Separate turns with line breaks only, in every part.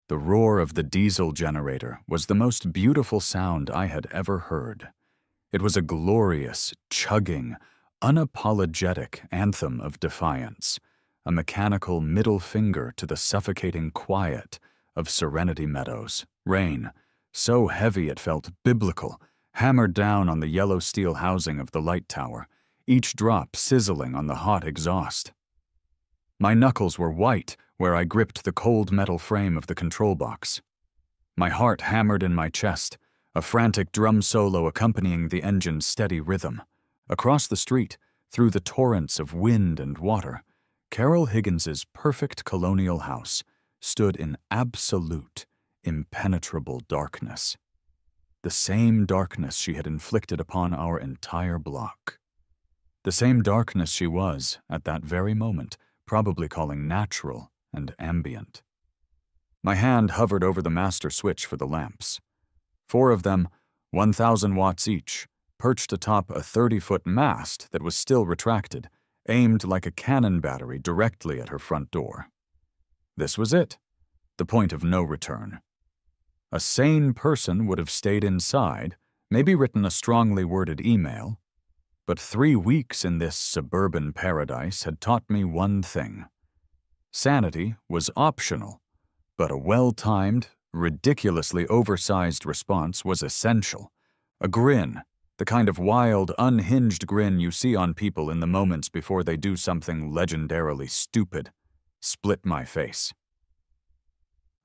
The roar of the diesel generator was the most beautiful sound I had ever heard. It was a glorious, chugging, unapologetic anthem of defiance, a mechanical middle finger to the suffocating quiet of Serenity Meadows. Rain, so heavy it felt biblical, hammered down on the yellow steel housing of the light tower, each drop sizzling on the hot exhaust. My knuckles were white where I gripped the cold metal frame of the control box. My heart hammered in my chest, a frantic drum solo accompanying the engine's steady rhythm. Across the street, through the torrents of wind and water, Carol Higgins's perfect colonial house stood in absolute, impenetrable darkness. The same darkness she had inflicted upon our entire block. The same darkness she was, at that very moment, probably calling natural and ambient. My hand hovered over the master switch for the lamps. 4 of them, 1,000 watts each, perched atop a 30-foot mast that was still retracted, aimed like a cannon battery directly at her front door. This was it, the point of no return. A sane person would have stayed inside, maybe written a strongly worded email, but 3 weeks in this suburban paradise had taught me one thing. Sanity was optional, but a well-timed, ridiculously oversized response was essential. A grin, the kind of wild, unhinged grin you see on people in the moments before they do something legendarily stupid, split my face.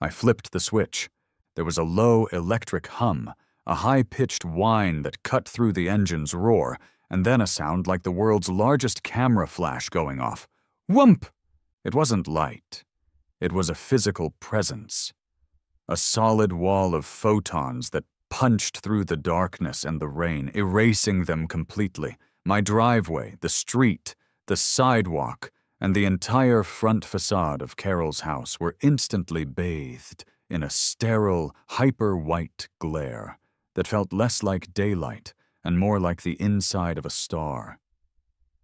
I flipped the switch. There was a low electric hum, a high-pitched whine that cut through the engine's roar, and then a sound like the world's largest camera flash going off. Whoomp! It wasn't light. It was a physical presence. A solid wall of photons that punched through the darkness and the rain, erasing them completely. My driveway, the street, the sidewalk, and the entire front facade of Carol's house were instantly bathed in a sterile, hyper-white glare that felt less like daylight and more like the inside of a star.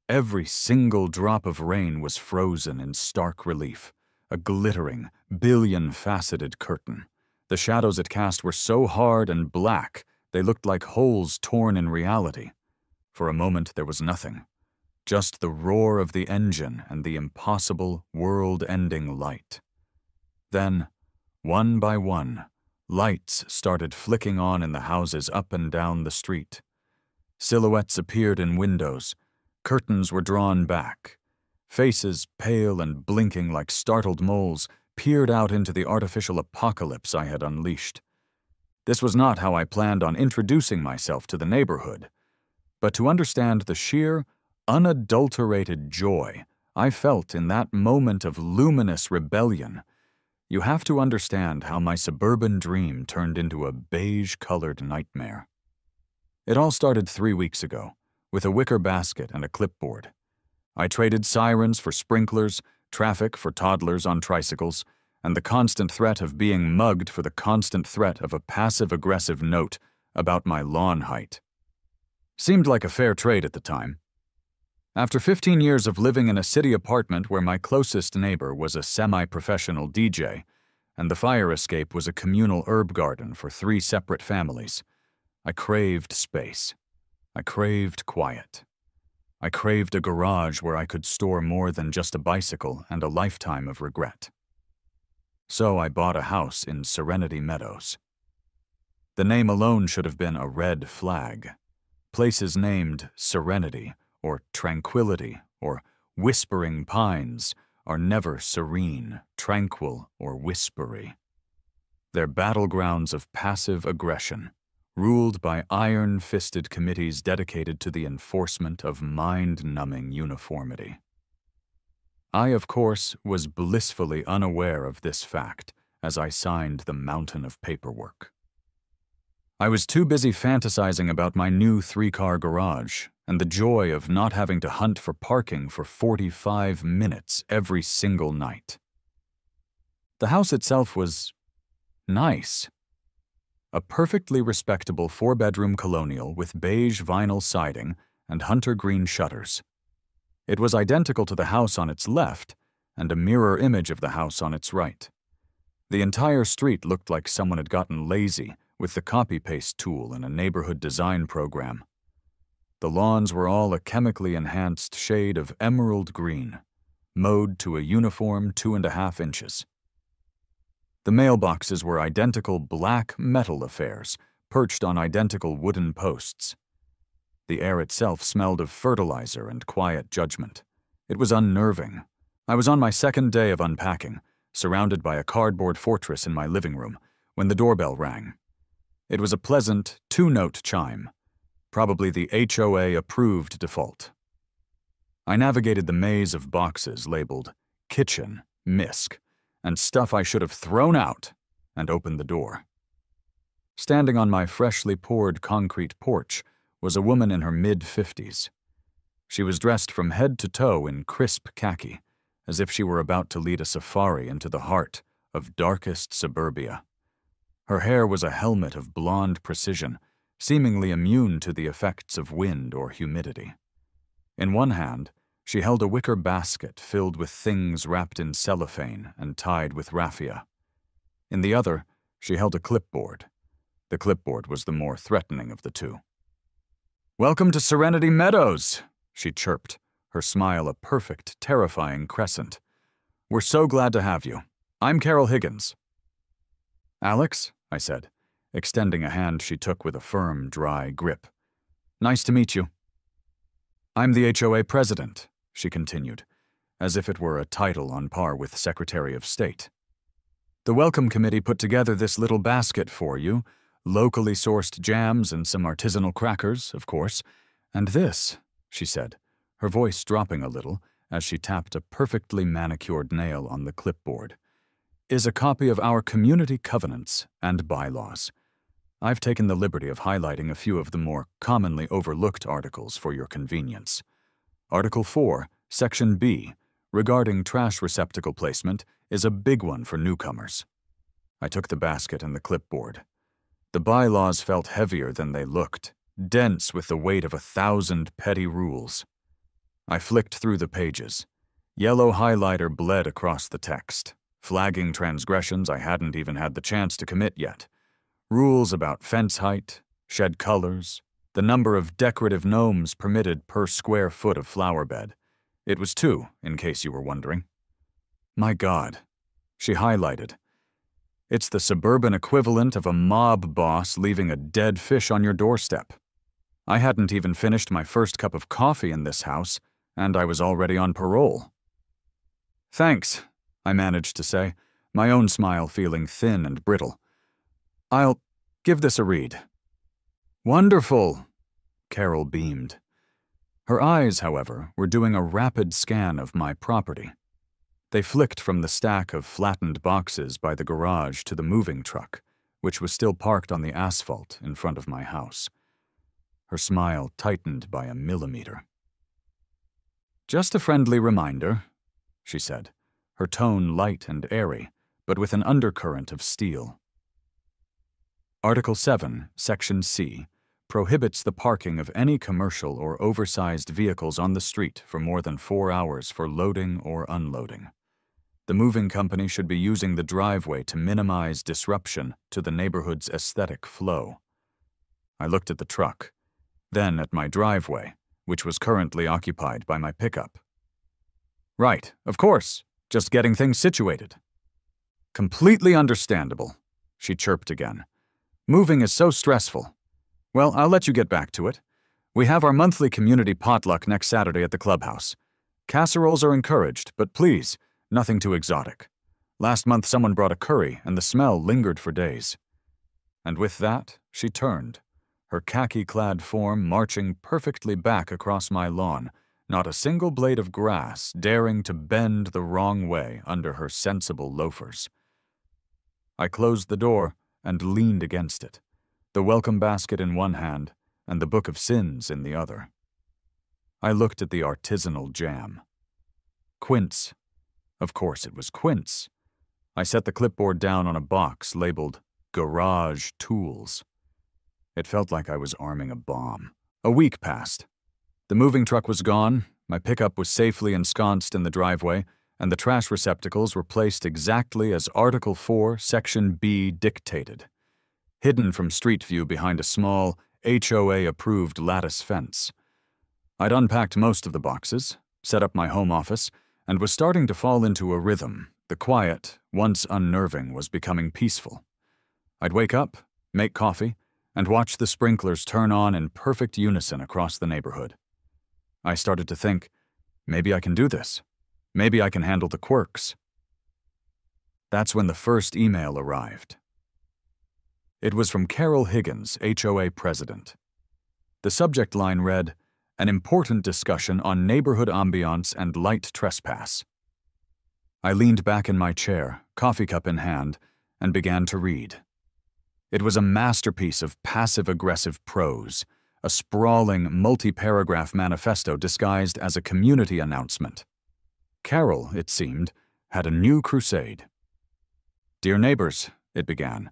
Every single drop of rain was frozen in stark relief, a glittering, billion-faceted curtain. The shadows it cast were so hard and black they looked like holes torn in reality. For a moment there was nothing, just the roar of the engine and the impossible, world-ending light. Then, one by one, lights started flicking on in the houses up and down the street. Silhouettes appeared in windows. Curtains were drawn back. Faces, pale and blinking like startled moles, peered out into the artificial apocalypse I had unleashed. This was not how I planned on introducing myself to the neighborhood, but to understand the sheer, unadulterated joy I felt in that moment of luminous rebellion, you have to understand how my suburban dream turned into a beige-colored nightmare. It all started 3 weeks ago, with a wicker basket and a clipboard. I traded sirens for sprinklers, traffic for toddlers on tricycles, and the constant threat of being mugged for the constant threat of a passive-aggressive note about my lawn height. Seemed like a fair trade at the time. After 15 years of living in a city apartment where my closest neighbor was a semi-professional DJ, and the fire escape was a communal herb garden for 3 separate families, I craved space. I craved quiet. I craved a garage where I could store more than just a bicycle and a lifetime of regret. So I bought a house in Serenity Meadows. The name alone should have been a red flag. Places named Serenity, or Tranquility, or Whispering Pines are never serene, tranquil, or whispery. They're battlegrounds of passive aggression, ruled by iron-fisted committees dedicated to the enforcement of mind-numbing uniformity. I, of course, was blissfully unaware of this fact as I signed the mountain of paperwork. I was too busy fantasizing about my new 3-car garage and the joy of not having to hunt for parking for 45 minutes every single night. The house itself was nice. A perfectly respectable 4-bedroom colonial with beige vinyl siding and hunter green shutters. It was identical to the house on its left and a mirror image of the house on its right. The entire street looked like someone had gotten lazy with the copy-paste tool in a neighborhood design program. The lawns were all a chemically enhanced shade of emerald green, mowed to a uniform 2.5 inches. The mailboxes were identical black metal affairs, perched on identical wooden posts. The air itself smelled of fertilizer and quiet judgment. It was unnerving. I was on my second day of unpacking, surrounded by a cardboard fortress in my living room, when the doorbell rang. It was a pleasant 2-note chime, probably the HOA approved default. I navigated the maze of boxes labeled kitchen, misc, and stuff I should have thrown out, and opened the door. Standing on my freshly poured concrete porch was a woman in her mid-50s. She was dressed from head to toe in crisp khaki, as if she were about to lead a safari into the heart of darkest suburbia. Her hair was a helmet of blonde precision, seemingly immune to the effects of wind or humidity. In one hand, she held a wicker basket filled with things wrapped in cellophane and tied with raffia. In the other, she held a clipboard. The clipboard was the more threatening of the two. "Welcome to Serenity Meadows," she chirped, her smile a perfect, terrifying crescent. "We're so glad to have you. I'm Carol Higgins." "Alex," I said, extending a hand she took with a firm, dry grip. "Nice to meet you." "I'm the HOA president," she continued, as if it were a title on par with Secretary of State. "The welcome committee put together this little basket for you, locally sourced jams and some artisanal crackers, of course, and this," she said, her voice dropping a little as she tapped a perfectly manicured nail on the clipboard, "is a copy of our community covenants and bylaws. I've taken the liberty of highlighting a few of the more commonly overlooked articles for your convenience. Article 4, Section B, regarding trash receptacle placement, is a big one for newcomers." I took the basket and the clipboard. The bylaws felt heavier than they looked, dense with the weight of 1,000 petty rules. I flicked through the pages. Yellow highlighter bled across the text, flagging transgressions I hadn't even had the chance to commit yet. Rules about fence height, shed colors, the number of decorative gnomes permitted per square foot of flower bed. It was 2, in case you were wondering. My God, she highlighted. It's the suburban equivalent of a mob boss leaving a dead fish on your doorstep. I hadn't even finished my first cup of coffee in this house, and I was already on parole. "Thanks," I managed to say, my own smile feeling thin and brittle. "I'll give this a read." "Wonderful," Carol beamed. Her eyes, however, were doing a rapid scan of my property. They flicked from the stack of flattened boxes by the garage to the moving truck, which was still parked on the asphalt in front of my house. Her smile tightened by a millimeter. "Just a friendly reminder," she said, her tone light and airy, but with an undercurrent of steel. Article 7, Section C, prohibits the parking of any commercial or oversized vehicles on the street for more than 4 hours for loading or unloading. The moving company should be using the driveway to minimize disruption to the neighborhood's aesthetic flow. I looked at the truck, then at my driveway, which was currently occupied by my pickup. "Right, of course, just getting things situated." "Completely understandable," she chirped again. "Moving is so stressful. Well, I'll let you get back to it. We have our monthly community potluck next Saturday at the clubhouse. Casseroles are encouraged, but please, nothing too exotic. Last month someone brought a curry, and the smell lingered for days." And with that, she turned, her khaki-clad form marching perfectly back across my lawn, not a single blade of grass daring to bend the wrong way under her sensible loafers. I closed the door and leaned against it, the welcome basket in one hand and the book of sins in the other. I looked at the artisanal jam. Quince. Of course it was quince. I set the clipboard down on a box labeled Garage Tools. It felt like I was arming a bomb. A week passed. The moving truck was gone, my pickup was safely ensconced in the driveway, and the trash receptacles were placed exactly as Article 4, Section B dictated, hidden from street view behind a small, HOA-approved lattice fence. I'd unpacked most of the boxes, set up my home office, and was starting to fall into a rhythm. The quiet, once unnerving, was becoming peaceful. I'd wake up, make coffee, and watch the sprinklers turn on in perfect unison across the neighborhood. I started to think, maybe I can do this. Maybe I can handle the quirks. That's when the first email arrived. It was from Carol Higgins, HOA president. The subject line read, "An important discussion on neighborhood ambiance and light trespass." I leaned back in my chair, coffee cup in hand, and began to read. It was a masterpiece of passive-aggressive prose, a sprawling, multi-paragraph manifesto disguised as a community announcement. Carol, it seemed, had a new crusade. "Dear neighbors," it began,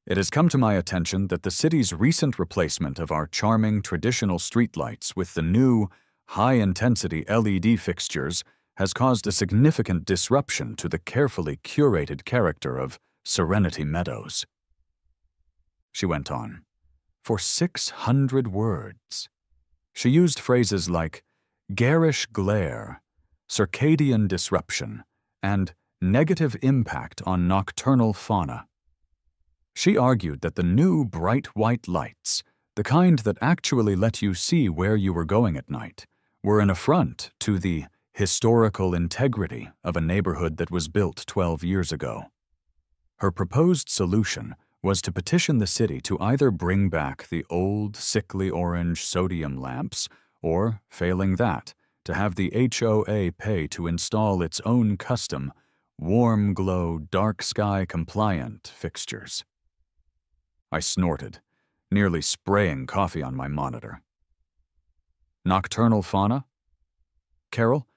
"it has come to my attention that the city's recent replacement of our charming traditional streetlights with the new, high-intensity LED fixtures has caused a significant disruption to the carefully curated character of Serenity Meadows." She went on. For 600 words. She used phrases like garish glare, circadian disruption, and negative impact on nocturnal fauna. She argued that the new bright white lights, the kind that actually let you see where you were going at night, were an affront to the historical integrity of a neighborhood that was built 12 years ago. Her proposed solution was to petition the city to either bring back the old, sickly orange sodium lamps or, failing that, to have the HOA pay to install its own custom, warm glow, dark sky compliant fixtures. I snorted, nearly spraying coffee on my monitor. Nocturnal fauna? Carol,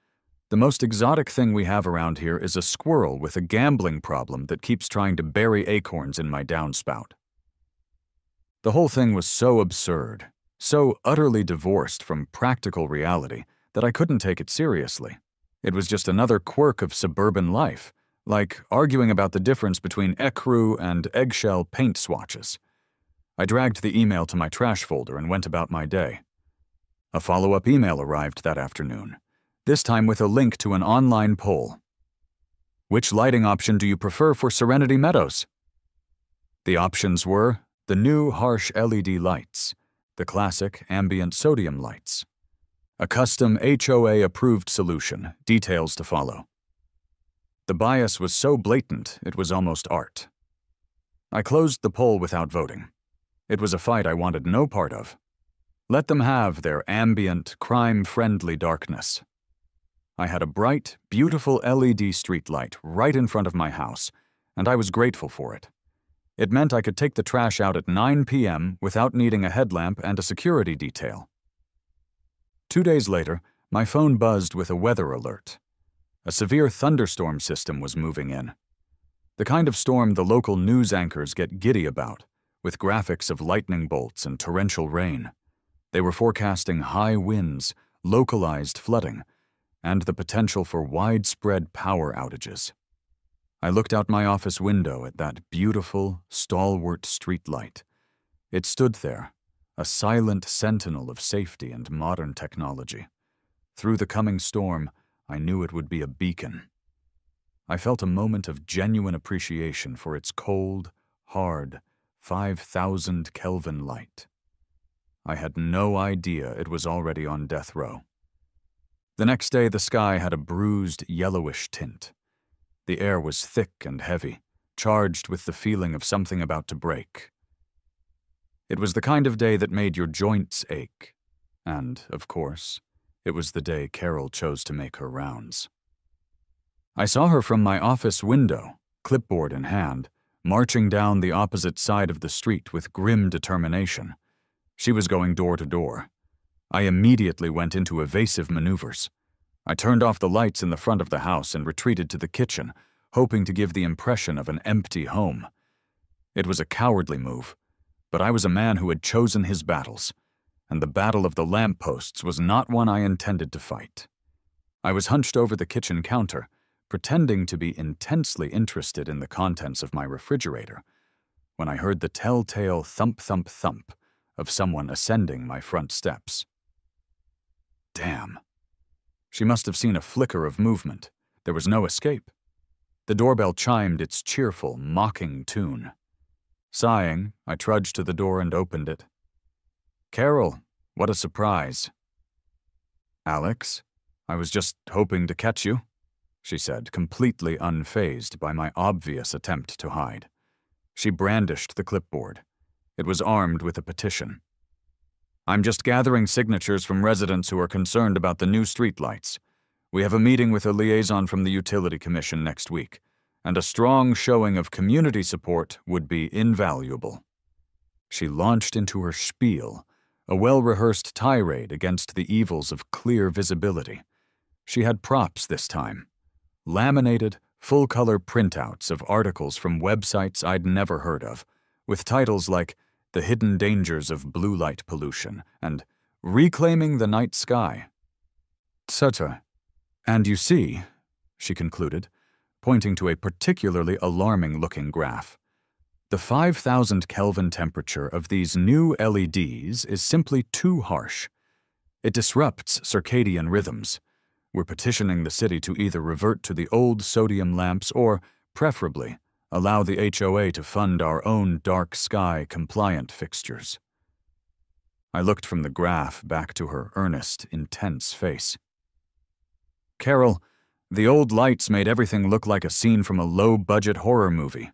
the most exotic thing we have around here is a squirrel with a gambling problem that keeps trying to bury acorns in my downspout. The whole thing was so absurd, so utterly divorced from practical reality that I couldn't take it seriously. It was just another quirk of suburban life, like arguing about the difference between ecru and eggshell paint swatches. I dragged the email to my trash folder and went about my day. A follow-up email arrived that afternoon, this time with a link to an online poll. Which lighting option do you prefer for Serenity Meadows? The options were the new harsh LED lights, the classic ambient sodium lights, a custom HOA-approved solution, details to follow. The bias was so blatant it was almost art. I closed the poll without voting. It was a fight I wanted no part of. Let them have their ambient, crime-friendly darkness. I had a bright, beautiful LED streetlight right in front of my house, and I was grateful for it. It meant I could take the trash out at 9 p.m. without needing a headlamp and a security detail. 2 days later, my phone buzzed with a weather alert. A severe thunderstorm system was moving in. The kind of storm the local news anchors get giddy about, with graphics of lightning bolts and torrential rain. They were forecasting high winds, localized flooding, and the potential for widespread power outages. I looked out my office window at that beautiful, stalwart streetlight. It stood there, a silent sentinel of safety and modern technology. Through the coming storm, I knew it would be a beacon. I felt a moment of genuine appreciation for its cold, hard, 5,000 Kelvin light. I had no idea it was already on death row. The next day, the sky had a bruised, yellowish tint. The air was thick and heavy, charged with the feeling of something about to break. It was the kind of day that made your joints ache. And, of course, it was the day Carol chose to make her rounds. I saw her from my office window, clipboard in hand, marching down the opposite side of the street with grim determination. She was going door to door. I immediately went into evasive maneuvers. I turned off the lights in the front of the house and retreated to the kitchen, hoping to give the impression of an empty home. It was a cowardly move, but I was a man who had chosen his battles, and the battle of the lampposts was not one I intended to fight. I was hunched over the kitchen counter, pretending to be intensely interested in the contents of my refrigerator, when I heard the telltale thump-thump-thump of someone ascending my front steps. Damn. She must have seen a flicker of movement. There was no escape. The doorbell chimed its cheerful, mocking tune. Sighing, I trudged to the door and opened it. "Carol, what a surprise." "Alex, I was just hoping to catch you," she said, completely unfazed by my obvious attempt to hide. She brandished the clipboard. It was armed with a petition. "I'm just gathering signatures from residents who are concerned about the new streetlights. We have a meeting with a liaison from the Utility Commission next week, and a strong showing of community support would be invaluable." She launched into her spiel, a well-rehearsed tirade against the evils of clear visibility. She had props this time. Laminated, full-color printouts of articles from websites I'd never heard of, with titles like "The Hidden Dangers of Blue Light Pollution" and "Reclaiming the Night Sky." "Tata. And you see," she concluded, pointing to a particularly alarming-looking graph, "the 5,000 Kelvin temperature of these new LEDs is simply too harsh. It disrupts circadian rhythms. We're petitioning the city to either revert to the old sodium lamps or, preferably, allow the HOA to fund our own dark sky compliant fixtures." I looked from the graph back to her earnest, intense face. "Carol, the old lights made everything look like a scene from a low-budget horror movie.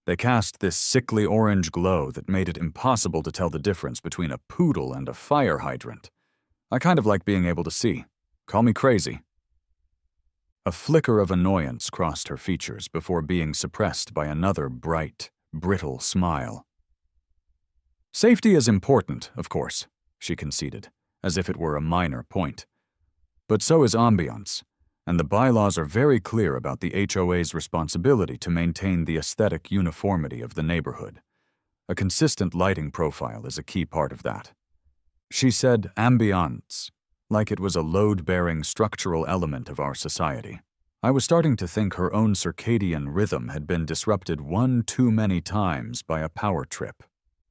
They cast this sickly orange glow that made it impossible to tell the difference between a poodle and a fire hydrant. I kind of like being able to see. Call me crazy." A flicker of annoyance crossed her features before being suppressed by another bright, brittle smile. "Safety is important, of course," she conceded, as if it were a minor point. "But so is ambiance, and the bylaws are very clear about the HOA's responsibility to maintain the aesthetic uniformity of the neighborhood. A consistent lighting profile is a key part of that." She said ambiance, like it was a load-bearing structural element of our society. I was starting to think her own circadian rhythm had been disrupted one too many times by a power trip.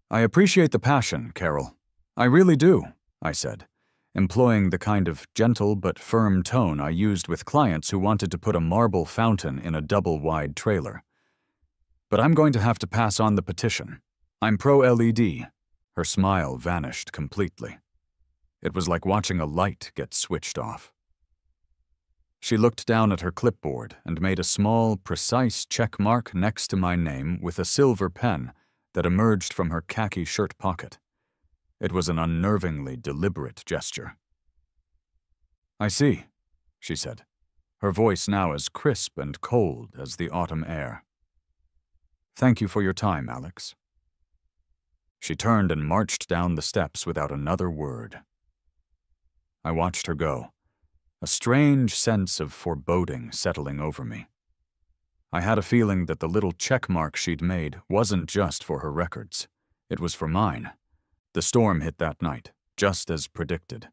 "I appreciate the passion, Carol. I really do," I said, employing the kind of gentle but firm tone I used with clients who wanted to put a marble fountain in a double-wide trailer. "But I'm going to have to pass on the petition. I'm pro-LED. Her smile vanished completely. It was like watching a light get switched off. She looked down at her clipboard and made a small, precise check mark next to my name with a silver pen that emerged from her khaki shirt pocket. It was an unnervingly deliberate gesture. "I see," she said, her voice now as crisp and cold as the autumn air. "Thank you for your time, Alex." She turned and marched down the steps without another word. I watched her go, a strange sense of foreboding settling over me. I had a feeling that the little check mark she'd made wasn't just for her records. It was for mine. The storm hit that night, just as predicted.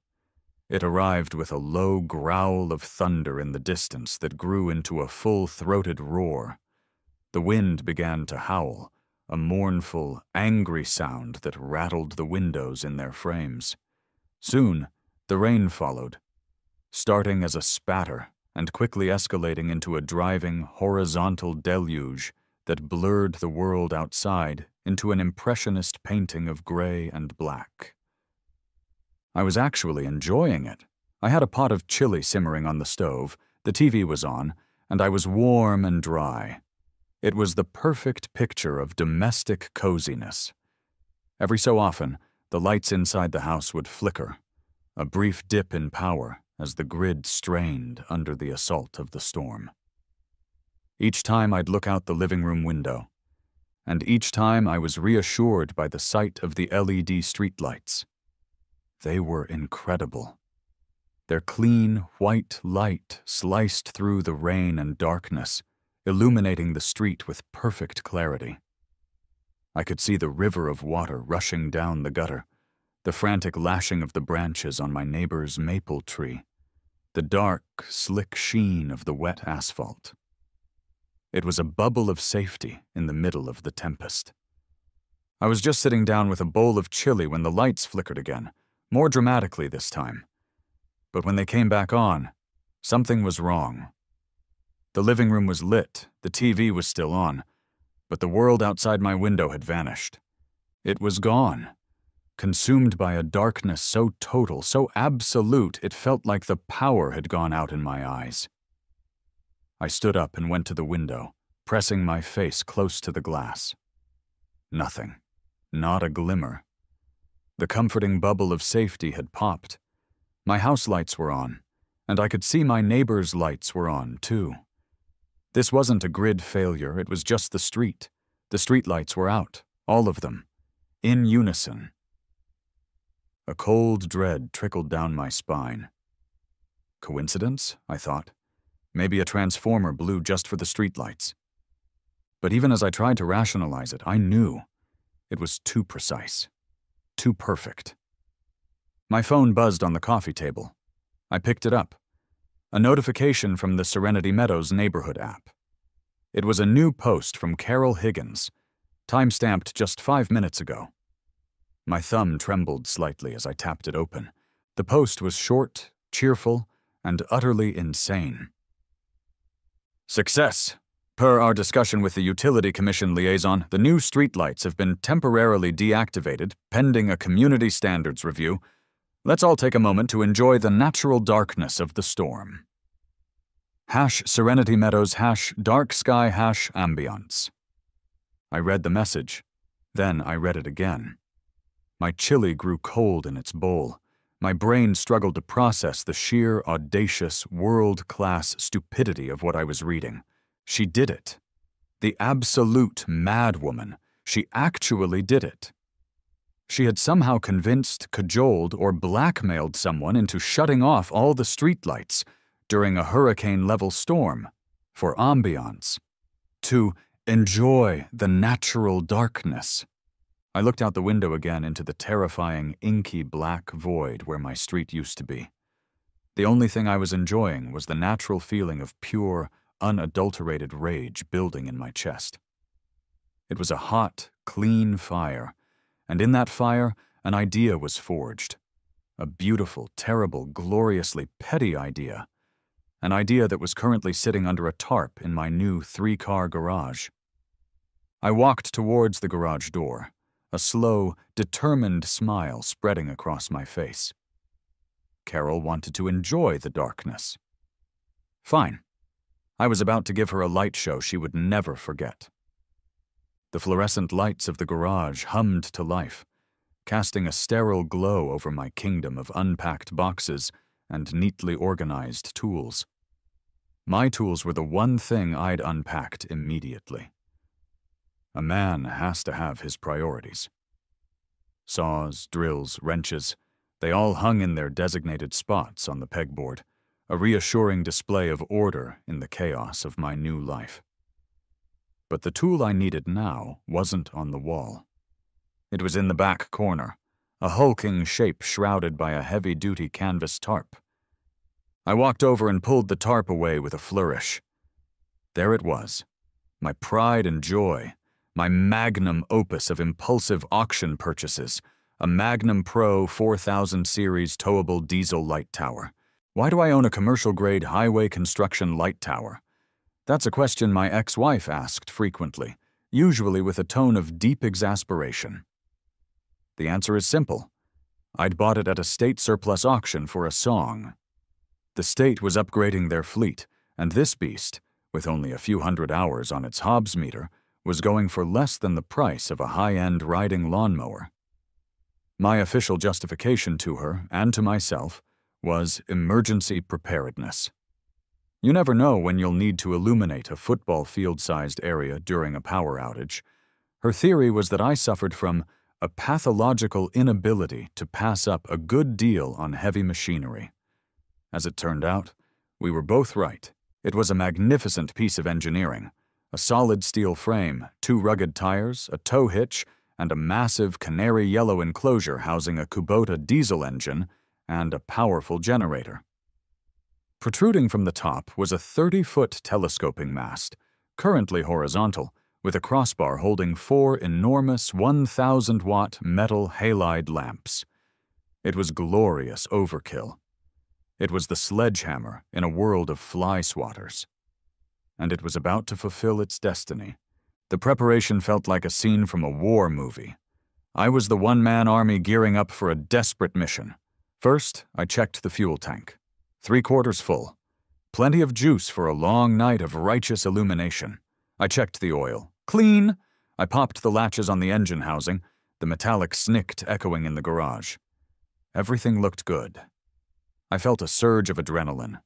It arrived with a low growl of thunder in the distance that grew into a full-throated roar. The wind began to howl, a mournful, angry sound that rattled the windows in their frames. Soon, the rain followed, starting as a spatter and quickly escalating into a driving, horizontal deluge that blurred the world outside into an impressionist painting of gray and black. I was actually enjoying it. I had a pot of chili simmering on the stove, the TV was on, and I was warm and dry. It was the perfect picture of domestic coziness. Every so often, the lights inside the house would flicker, a brief dip in power as the grid strained under the assault of the storm. Each time I'd look out the living room window, and each time I was reassured by the sight of the LED streetlights. They were incredible. Their clean, white light sliced through the rain and darkness, illuminating the street with perfect clarity. I could see the river of water rushing down the gutter, the frantic lashing of the branches on my neighbor's maple tree. the dark, slick sheen of the wet asphalt. It was a bubble of safety in the middle of the tempest. I was just sitting down with a bowl of chili when the lights flickered again, more dramatically this time. But when they came back on, something was wrong. The living room was lit, the TV was still on, but the world outside my window had vanished. It was gone, consumed by a darkness so total, so absolute, it felt like the power had gone out in my eyes. I stood up and went to the window, pressing my face close to the glass. Nothing. Not a glimmer. The comforting bubble of safety had popped. My house lights were on, and I could see my neighbors' lights were on, too. This wasn't a grid failure, it was just the street. The streetlights were out, all of them, in unison. A cold dread trickled down my spine. Coincidence? I thought. Maybe a transformer blew just for the streetlights. But even as I tried to rationalize it, I knew it was too precise, too perfect. My phone buzzed on the coffee table. I picked it up. A notification from the Serenity Meadows neighborhood app. It was a new post from Carol Higgins, time-stamped just 5 minutes ago. My thumb trembled slightly as I tapped it open. The post was short, cheerful, and utterly insane. Success! Per our discussion with the Utility Commission liaison, the new streetlights have been temporarily deactivated, pending a community standards review. Let's all take a moment to enjoy the natural darkness of the storm. #Serenity Meadows #dark sky #ambiance. I read the message. Then I read it again. My chili grew cold in its bowl. My brain struggled to process the sheer, audacious, world-class stupidity of what I was reading. She did it. The absolute madwoman. She actually did it. She had somehow convinced, cajoled, or blackmailed someone into shutting off all the streetlights during a hurricane-level storm for ambiance, to enjoy the natural darkness. I looked out the window again into the terrifying, inky black void where my street used to be. The only thing I was enjoying was the natural feeling of pure, unadulterated rage building in my chest. It was a hot, clean fire, and in that fire, an idea was forged. A beautiful, terrible, gloriously petty idea. An idea that was currently sitting under a tarp in my new 3-car garage. I walked towards the garage door, a slow, determined smile spreading across my face. Carol wanted to enjoy the darkness. Fine. I was about to give her a light show she would never forget. The fluorescent lights of the garage hummed to life, casting a sterile glow over my kingdom of unpacked boxes and neatly organized tools. My tools were the one thing I'd unpacked immediately. A man has to have his priorities. Saws, drills, wrenches, they all hung in their designated spots on the pegboard, a reassuring display of order in the chaos of my new life. But the tool I needed now wasn't on the wall. It was in the back corner, a hulking shape shrouded by a heavy-duty canvas tarp. I walked over and pulled the tarp away with a flourish. There it was, my pride and joy, my magnum opus of impulsive auction purchases, a Magnum Pro 4000 series towable diesel light tower. Why do I own a commercial-grade highway construction light tower? That's a question my ex-wife asked frequently, usually with a tone of deep exasperation. The answer is simple. I'd bought it at a state surplus auction for a song. The state was upgrading their fleet, and this beast, with only a few hundred hours on its Hobbs meter, was going for less than the price of a high-end riding lawnmower. My official justification to her, and to myself, was emergency preparedness. You never know when you'll need to illuminate a football field-sized area during a power outage. Her theory was that I suffered from a pathological inability to pass up a good deal on heavy machinery. As it turned out, we were both right. It was a magnificent piece of engineering. A solid steel frame, 2 rugged tires, a tow hitch, and a massive canary yellow enclosure housing a Kubota diesel engine and a powerful generator. Protruding from the top was a 30-foot telescoping mast, currently horizontal, with a crossbar holding 4 enormous 1,000-watt metal halide lamps. It was glorious overkill. It was the sledgehammer in a world of fly swatters. And it was about to fulfill its destiny. The preparation felt like a scene from a war movie. I was the one-man army gearing up for a desperate mission. First, I checked the fuel tank. 3/4 full. Plenty of juice for a long night of righteous illumination. I checked the oil. Clean! I popped the latches on the engine housing, the metallic snikt echoing in the garage. Everything looked good. I felt a surge of adrenaline.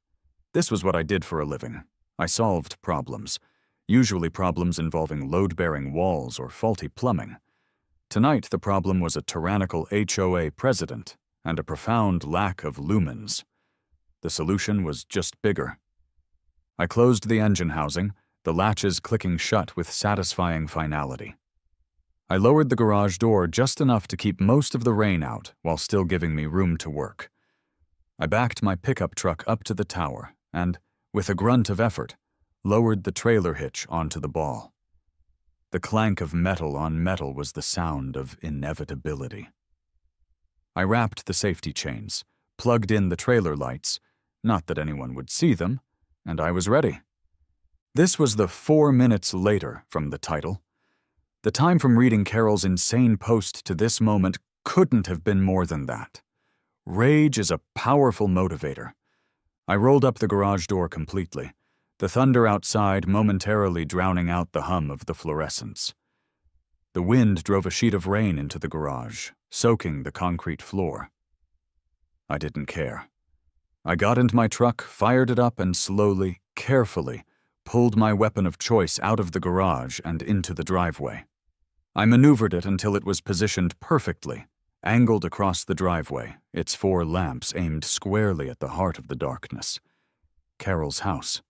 This was what I did for a living. I solved problems, usually problems involving load-bearing walls or faulty plumbing. Tonight, the problem was a tyrannical HOA president and a profound lack of lumens. The solution was just bigger. I closed the engine housing, the latches clicking shut with satisfying finality. I lowered the garage door just enough to keep most of the rain out while still giving me room to work. I backed my pickup truck up to the tower and, with a grunt of effort, lowered the trailer hitch onto the ball. The clank of metal on metal was the sound of inevitability. I wrapped the safety chains, plugged in the trailer lights, not that anyone would see them, and I was ready. This was the 4 minutes later from the title. The time from reading Carol's insane post to this moment couldn't have been more than that. Rage is a powerful motivator. I rolled up the garage door completely, the thunder outside momentarily drowning out the hum of the fluorescents. The wind drove a sheet of rain into the garage, soaking the concrete floor. I didn't care. I got into my truck, fired it up, and slowly, carefully, pulled my weapon of choice out of the garage and into the driveway. I maneuvered it until it was positioned perfectly, angled across the driveway, its 4 lamps aimed squarely at the heart of the darkness. Carol's house.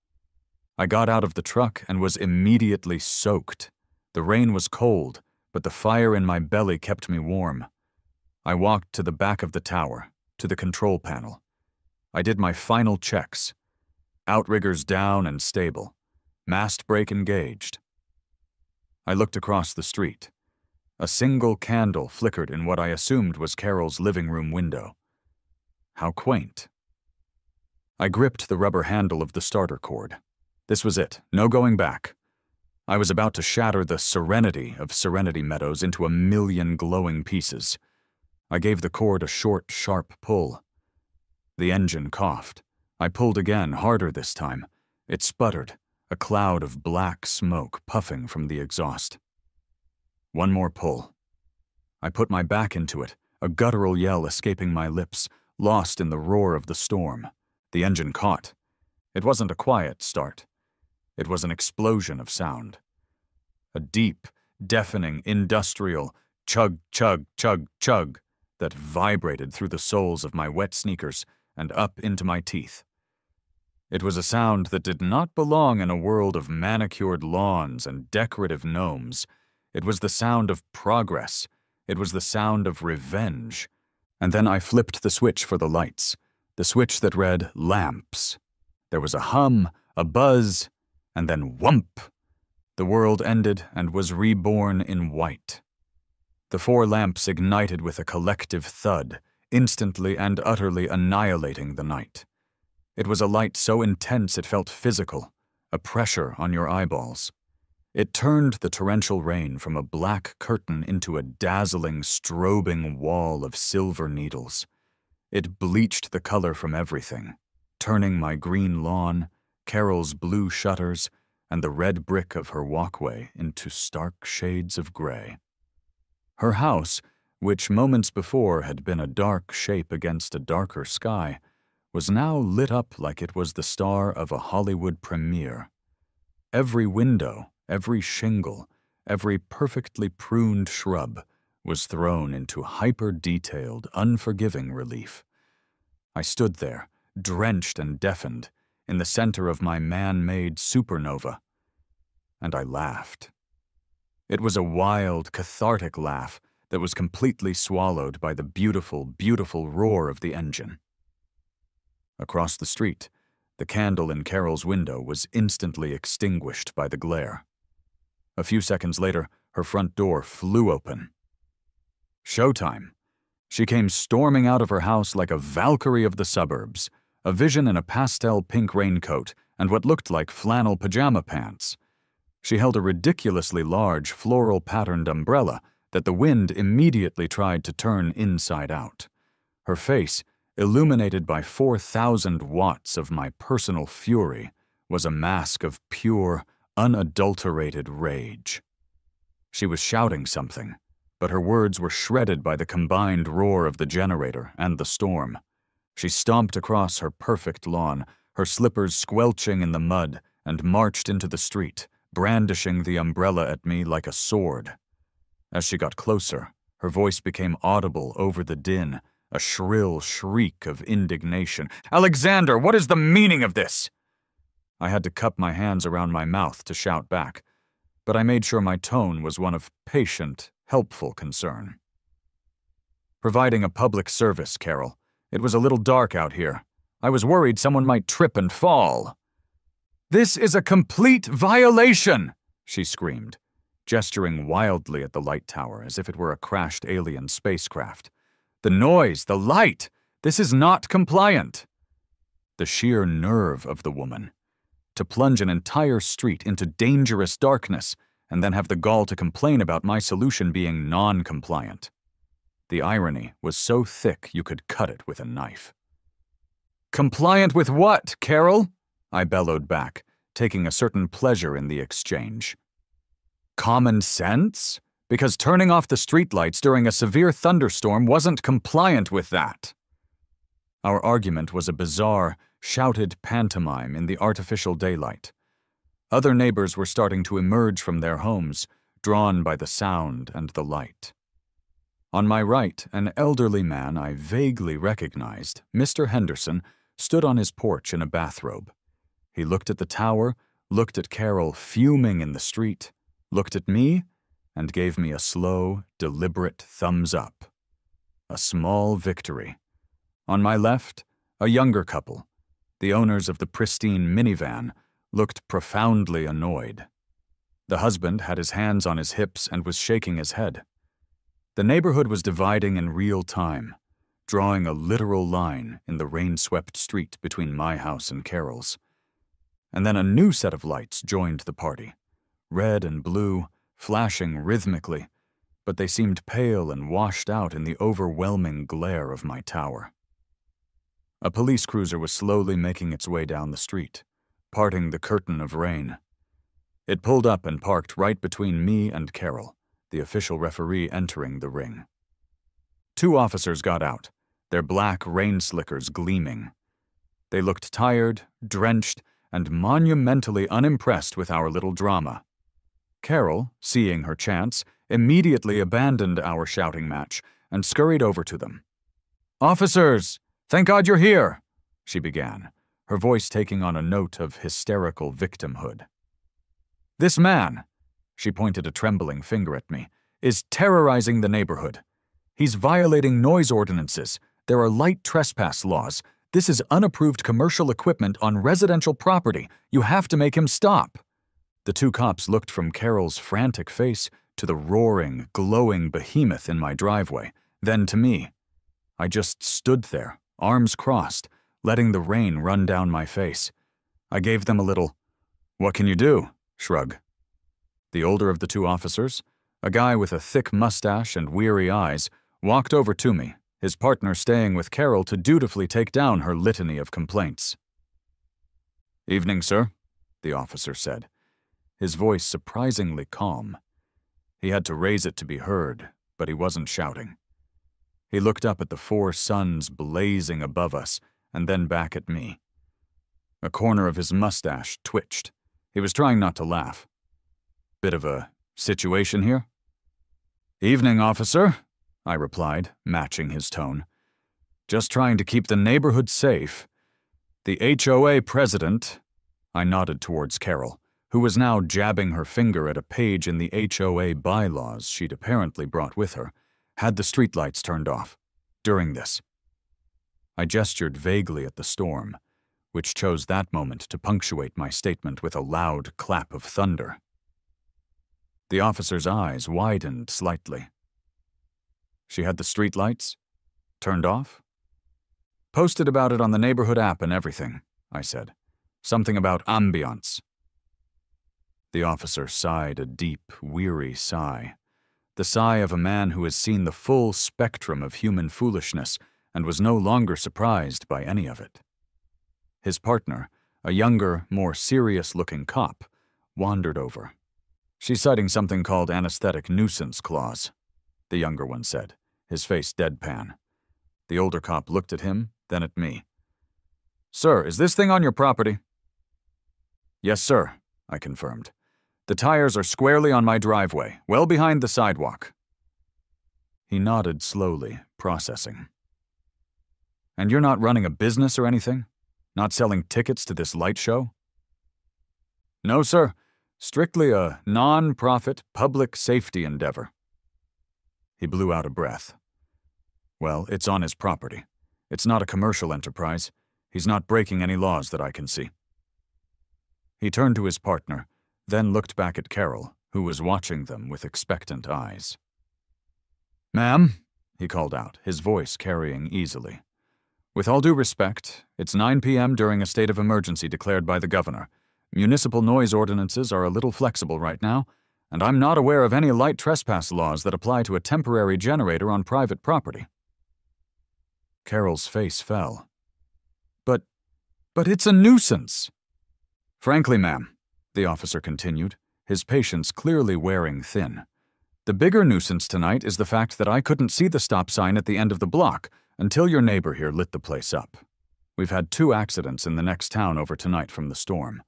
I got out of the truck and was immediately soaked. The rain was cold, but the fire in my belly kept me warm. I walked to the back of the tower, to the control panel. I did my final checks. Outriggers down and stable. Mast brake engaged. I looked across the street. A single candle flickered in what I assumed was Carol's living room window. How quaint. I gripped the rubber handle of the starter cord. This was it, no going back. I was about to shatter the serenity of Serenity Meadows into a million glowing pieces. I gave the cord a short, sharp pull. The engine coughed. I pulled again, harder this time. It sputtered, a cloud of black smoke puffing from the exhaust. One more pull. I put my back into it, a guttural yell escaping my lips, lost in the roar of the storm. The engine caught. It wasn't a quiet start. It was an explosion of sound. A deep, deafening, industrial chug, chug, chug, chug that vibrated through the soles of my wet sneakers and up into my teeth. It was a sound that did not belong in a world of manicured lawns and decorative gnomes. It was the sound of progress. It was the sound of revenge. And then I flipped the switch for the lights, the switch that read lamps. There was a hum, a buzz, and then whump! The world ended and was reborn in white. The 4 lamps ignited with a collective thud, instantly and utterly annihilating the night. It was a light so intense it felt physical, a pressure on your eyeballs. It turned the torrential rain from a black curtain into a dazzling, strobing wall of silver needles. It bleached the color from everything, turning my green lawn, Carol's blue shutters, and the red brick of her walkway into stark shades of gray. Her house, which moments before had been a dark shape against a darker sky, was now lit up like it was the star of a Hollywood premiere. Every window, every shingle, every perfectly pruned shrub was thrown into hyper-detailed, unforgiving relief. I stood there, drenched and deafened, in the center of my man-made supernova, and I laughed. It was a wild, cathartic laugh that was completely swallowed by the beautiful, beautiful roar of the engine. Across the street, The candle in Carol's window was instantly extinguished by the glare. A few seconds later, her front door flew open. Showtime. She came storming out of her house like a Valkyrie of the suburbs, a vision in a pastel pink raincoat and what looked like flannel pajama pants. She held a ridiculously large floral-patterned umbrella that the wind immediately tried to turn inside out. Her face, illuminated by 4,000 watts of my personal fury, was a mask of pure, unadulterated rage. She was shouting something, but her words were shredded by the combined roar of the generator and the storm. She stomped across her perfect lawn, her slippers squelching in the mud, and marched into the street, brandishing the umbrella at me like a sword. As she got closer, her voice became audible over the din, a shrill shriek of indignation. "Alexander, what is the meaning of this?" I had to cup my hands around my mouth to shout back, but I made sure my tone was one of patient, helpful concern. "Providing a public service, Carol. It was a little dark out here. I was worried someone might trip and fall." "This is a complete violation!" she screamed, gesturing wildly at the light tower as if it were a crashed alien spacecraft. "The noise, the light, this is not compliant." The sheer nerve of the woman. To plunge an entire street into dangerous darkness and then have the gall to complain about my solution being non-compliant. The irony was so thick you could cut it with a knife. "Compliant with what, Carol?" I bellowed back, taking a certain pleasure in the exchange. "Common sense? Because turning off the streetlights during a severe thunderstorm wasn't compliant with that." Our argument was a bizarre, shouted pantomime in the artificial daylight. Other neighbors were starting to emerge from their homes, drawn by the sound and the light. On my right, an elderly man I vaguely recognized, Mr. Henderson, stood on his porch in a bathrobe. He looked at the tower, looked at Carol fuming in the street, looked at me, and gave me a slow, deliberate thumbs up. A small victory. On my left, a younger couple, the owners of the pristine minivan, looked profoundly annoyed. The husband had his hands on his hips and was shaking his head. The neighborhood was dividing in real time, drawing a literal line in the rain-swept street between my house and Carol's. And then a new set of lights joined the party, red and blue, flashing rhythmically, but they seemed pale and washed out in the overwhelming glare of my tower. A police cruiser was slowly making its way down the street, parting the curtain of rain. It pulled up and parked right between me and Carol, the official referee entering the ring. 2 officers got out, their black rain slickers gleaming. They looked tired, drenched, and monumentally unimpressed with our little drama. Carol, seeing her chance, immediately abandoned our shouting match and scurried over to them. "Officers, thank God you're here," she began, her voice taking on a note of hysterical victimhood. "This man," she pointed a trembling finger at me, "is terrorizing the neighborhood. He's violating noise ordinances. There are light trespass laws. This is unapproved commercial equipment on residential property. You have to make him stop." The 2 cops looked from Carol's frantic face to the roaring, glowing behemoth in my driveway, then to me. I just stood there, arms crossed, letting the rain run down my face. I gave them a little, "What can you do?" shrug. The older of the 2 officers, a guy with a thick mustache and weary eyes, walked over to me, his partner staying with Carol to dutifully take down her litany of complaints. "Evening, sir," the officer said, his voice surprisingly calm. He had to raise it to be heard, but he wasn't shouting. He looked up at the 4 suns blazing above us, and then back at me. A corner of his mustache twitched. He was trying not to laugh. "Bit of a situation here?" "Evening, officer," I replied, matching his tone. "Just trying to keep the neighborhood safe. The HOA president," I nodded towards Carol, who was now jabbing her finger at a page in the HOA bylaws she'd apparently brought with her, "had the streetlights turned off. During this." I gestured vaguely at the storm, which chose that moment to punctuate my statement with a loud clap of thunder. The officer's eyes widened slightly. She had the streetlights? Turned off? Posted about it on the neighborhood app and everything, I said. Something about ambiance. The officer sighed a deep, weary sigh. The sigh of a man who has seen the full spectrum of human foolishness and was no longer surprised by any of it. His partner, a younger, more serious-looking cop, wandered over. "She's citing something called anesthetic nuisance clause," the younger one said, his face deadpan. The older cop looked at him, then at me. "Sir, is this thing on your property?" "Yes, sir," I confirmed. "The tires are squarely on my driveway, well behind the sidewalk." He nodded slowly, processing. "And you're not running a business or anything? Not selling tickets to this light show?" "No, sir. Strictly a non-profit public safety endeavor." He blew out a breath. "Well, it's on his property. It's not a commercial enterprise. He's not breaking any laws that I can see." He turned to his partner, then looked back at Carol, who was watching them with expectant eyes. "Ma'am," he called out, his voice carrying easily. "With all due respect, it's 9 p.m. during a state of emergency declared by the governor. Municipal noise ordinances are a little flexible right now, and I'm not aware of any light trespass laws that apply to a temporary generator on private property." Carol's face fell. But it's a nuisance." "Frankly, ma'am," the officer continued, his patience clearly wearing thin, "the bigger nuisance tonight is the fact that I couldn't see the stop sign at the end of the block until your neighbor here lit the place up. We've had 2 accidents in the next town over tonight from the storm.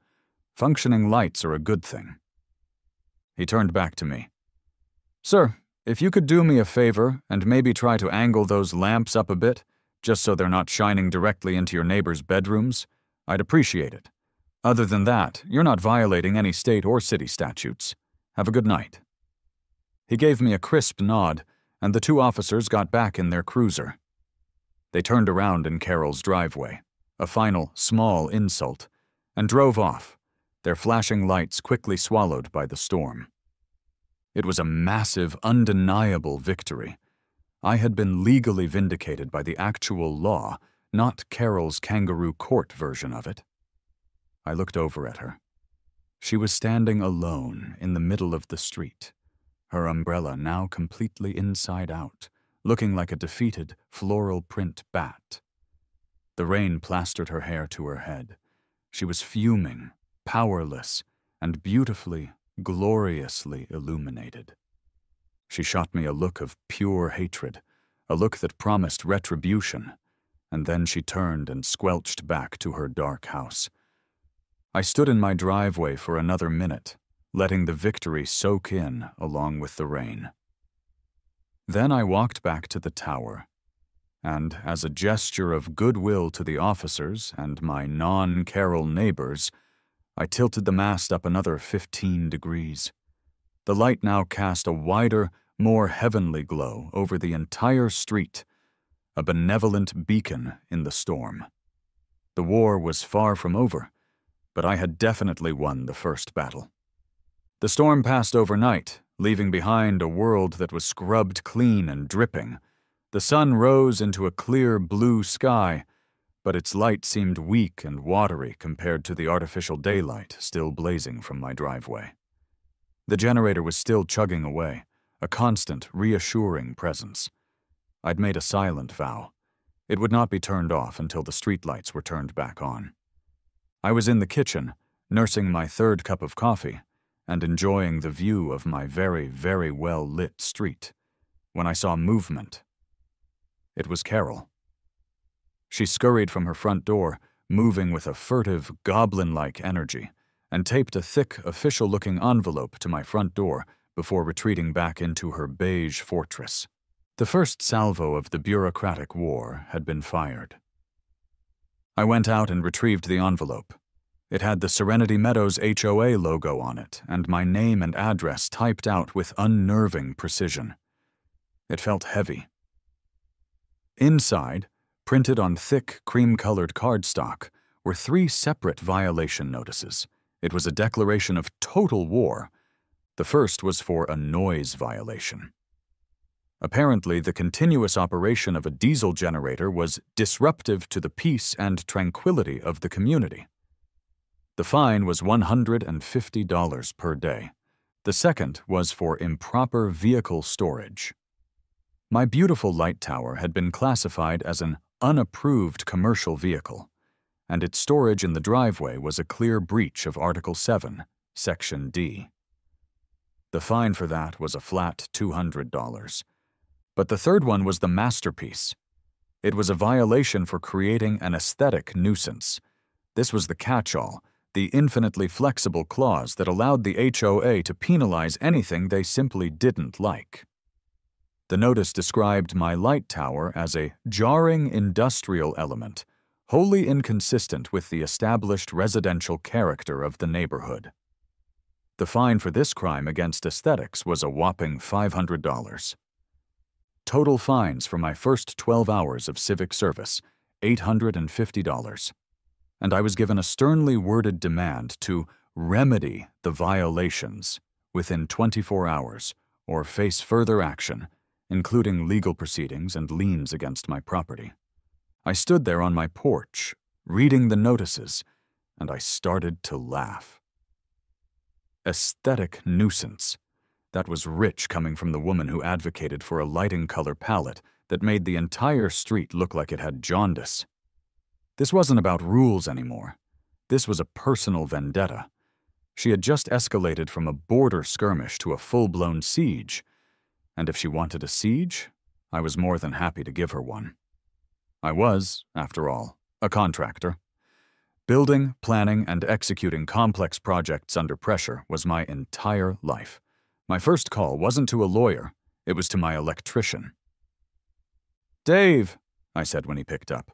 Functioning lights are a good thing." He turned back to me. "Sir, if you could do me a favor and maybe try to angle those lamps up a bit, just so they're not shining directly into your neighbor's bedrooms, I'd appreciate it. Other than that, you're not violating any state or city statutes. Have a good night." He gave me a crisp nod, and the 2 officers got back in their cruiser. They turned around in Carol's driveway, a final, small insult, and drove off, their flashing lights quickly swallowed by the storm. It was a massive, undeniable victory. I had been legally vindicated by the actual law, not Carol's kangaroo court version of it. I looked over at her. She was standing alone in the middle of the street, her umbrella now completely inside out, looking like a defeated floral print bat. The rain plastered her hair to her head. She was fuming, powerless, and beautifully, gloriously illuminated. She shot me a look of pure hatred, a look that promised retribution, and then she turned and squelched back to her dark house. I stood in my driveway for another minute, letting the victory soak in along with the rain. Then I walked back to the tower, and as a gesture of goodwill to the officers and my non-Carol neighbors, I tilted the mast up another 15 degrees. The light now cast a wider, more heavenly glow over the entire street, a benevolent beacon in the storm. The war was far from over, but I had definitely won the first battle. The storm passed overnight, leaving behind a world that was scrubbed clean and dripping. The sun rose into a clear blue sky, but its light seemed weak and watery compared to the artificial daylight still blazing from my driveway. The generator was still chugging away, a constant, reassuring presence. I'd made a silent vow. It would not be turned off until the streetlights were turned back on. I was in the kitchen, nursing my 3rd cup of coffee, and enjoying the view of my very, very well-lit street, when I saw movement. It was Carol. She scurried from her front door, moving with a furtive, goblin-like energy, and taped a thick, official-looking envelope to my front door before retreating back into her beige fortress. The first salvo of the bureaucratic war had been fired. I went out and retrieved the envelope. It had the Serenity Meadows HOA logo on it, and my name and address typed out with unnerving precision. It felt heavy. Inside, printed on thick, cream-colored cardstock, were 3 separate violation notices. It was a declaration of total war. The first was for a noise violation. Apparently, the continuous operation of a diesel generator was disruptive to the peace and tranquility of the community. The fine was $150 per day. The second was for improper vehicle storage. My beautiful light tower had been classified as an unapproved commercial vehicle, and its storage in the driveway was a clear breach of Article 7, Section D. The fine for that was a flat $200. But the third one was the masterpiece. It was a violation for creating an aesthetic nuisance. This was the catch-all, the infinitely flexible clause that allowed the HOA to penalize anything they simply didn't like. The notice described my light tower as a jarring industrial element, wholly inconsistent with the established residential character of the neighborhood. The fine for this crime against aesthetics was a whopping $500. Total fines for my first 12 hours of civic service, $850. And I was given a sternly worded demand to remedy the violations within 24 hours or face further action, including legal proceedings and liens against my property. I stood there on my porch, reading the notices, and I started to laugh. Aesthetic nuisance. That was rich coming from the woman who advocated for a lighting color palette that made the entire street look like it had jaundice. This wasn't about rules anymore. This was a personal vendetta. She had just escalated from a border skirmish to a full-blown siege, and if she wanted a siege, I was more than happy to give her one. I was, after all, a contractor. Building, planning, and executing complex projects under pressure was my entire life. My first call wasn't to a lawyer, it was to my electrician. "Dave," I said when he picked up,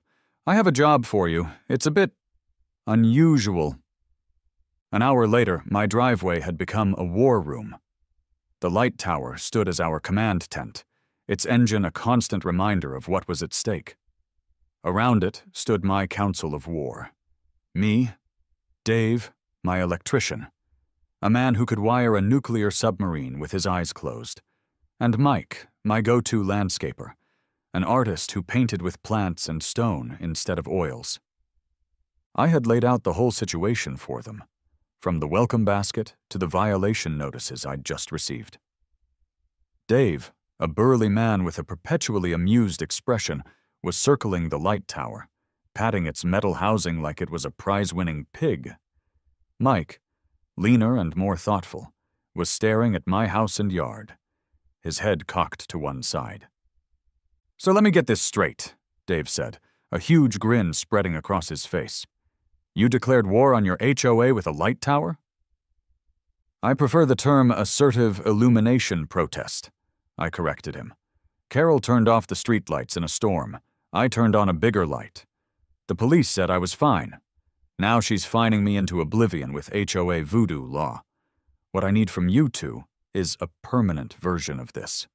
"I have a job for you. It's a bit unusual." An hour later, my driveway had become a war room. The light tower stood as our command tent, its engine a constant reminder of what was at stake. Around it stood my council of war. Me, Dave, my electrician, a man who could wire a nuclear submarine with his eyes closed, and Mike, my go-to landscaper, an artist who painted with plants and stone instead of oils. I had laid out the whole situation for them, from the welcome basket to the violation notices I'd just received. Dave, a burly man with a perpetually amused expression, was circling the light tower, patting its metal housing like it was a prize-winning pig. Mike, leaner and more thoughtful, was staring at my house and yard, his head cocked to one side. "So let me get this straight," Dave said, a huge grin spreading across his face. "You declared war on your HOA with a light tower?" "I prefer the term assertive illumination protest," I corrected him. "Carol turned off the streetlights in a storm. I turned on a bigger light. The police said I was fine. Now she's fining me into oblivion with HOA voodoo law. What I need from you two is a permanent version of this."